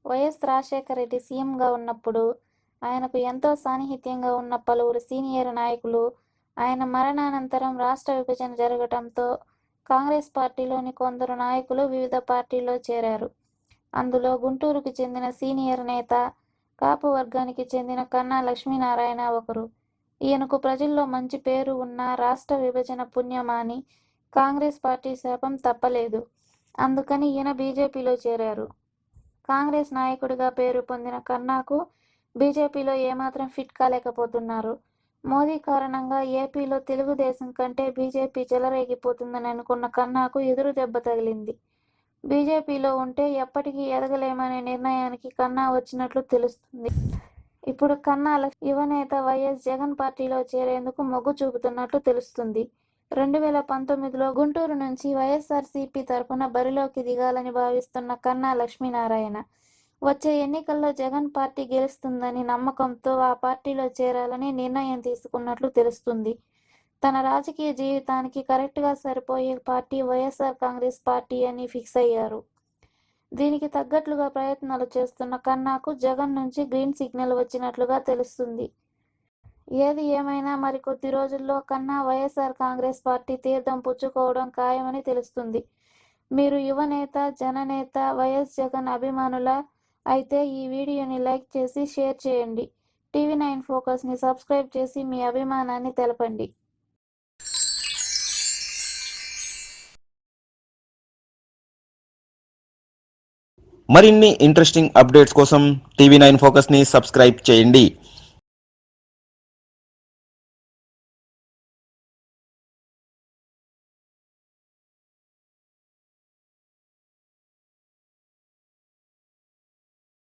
YS Rajasekhara Reddy సీఎంగా ఉన్నప్పుడు ఆయనకు ఎంతో సాన్నిహిత్యంగా ఉన్న పలువురు సీనియర్ నాయకులు ఆయన మరణానంతరం రాష్ట్ర విభజన జరగటంతో కాంగ్రెస్ పార్టీలోని కొందరు నాయకులు వివిధ పార్టీల్లో చేరారు. అందులో గుంటూరుకు చెందిన సీనియర్ నేత, కాపు వర్గానికి చెందిన కన్నా లక్ష్మీనారాయణ ఒకరు. ఈయనకు ప్రజల్లో మంచి పేరు ఉన్నా రాష్ట్ర విభజన పుణ్యమాని కాంగ్రెస్ పార్టీ శాపం తప్పలేదు. అందుకని ఈయన బీజేపీలో చేరారు. కాంగ్రెస్ నాయకుడిగా పేరు పొందిన కన్నాకు బీజేపీలో ఏమాత్రం ఫిట్ కాలేకపోతున్నారు. మోదీ కారణంగా ఏపీలో తెలుగుదేశం కంటే బీజేపీ చెలరేగిపోతుందని అనుకున్న కన్నాకు ఎదురు దెబ్బ తగిలింది. బీజేపీలో ఉంటే ఎప్పటికీ ఎదగలేమనే నిర్ణయానికి కన్నా వచ్చినట్లు తెలుస్తుంది. ఇప్పుడు కన్నా యువనేత వైఎస్ జగన్ పార్టీలో చేరేందుకు మొగ్గు చూపుతున్నట్లు తెలుస్తుంది. 2019లో గుంటూరు నుంచి వైఎస్ఆర్సీపీ తరఫున బరిలోకి దిగాలని భావిస్తున్న కన్నా లక్ష్మీనారాయణ వచ్చే ఎన్నికల్లో జగన్ పార్టీ గెలుస్తుందని నమ్మకంతో ఆ పార్టీలో చేరాలని నిర్ణయం తీసుకున్నట్లు తెలుస్తుంది. తన రాజకీయ జీవితానికి కరెక్ట్గా సరిపోయే పార్టీ వైఎస్ఆర్ కాంగ్రెస్ పార్టీ అని ఫిక్స్ అయ్యారు. దీనికి తగ్గట్లుగా ప్రయత్నాలు చేస్తున్న కన్నాకు జగన్ నుంచి గ్రీన్ సిగ్నల్ వచ్చినట్లుగా తెలుస్తుంది. ఏది ఏమైనా మరికొద్ది రోజుల్లో కన్నా వైఎస్ఆర్ కాంగ్రెస్ పార్టీ తీర్థం పుచ్చుకోవడం ఖాయమని తెలుస్తుంది. మీరు యువనేత, జననేత వైఎస్ జగన్ అభిమానుల అయితే ఈ వీడియోని లైక్ చేసి షేర్ చేయండి. టీవీ9 ఫోకస్ని సబ్స్క్రైబ్ చేసి మీ అభిమానాన్ని తెలపండి. మరిన్ని ఇంట్రెస్టింగ్ అప్డేట్స్ కోసం టీవీ9 ఫోకస్ని సబ్స్క్రైబ్ చేయండి.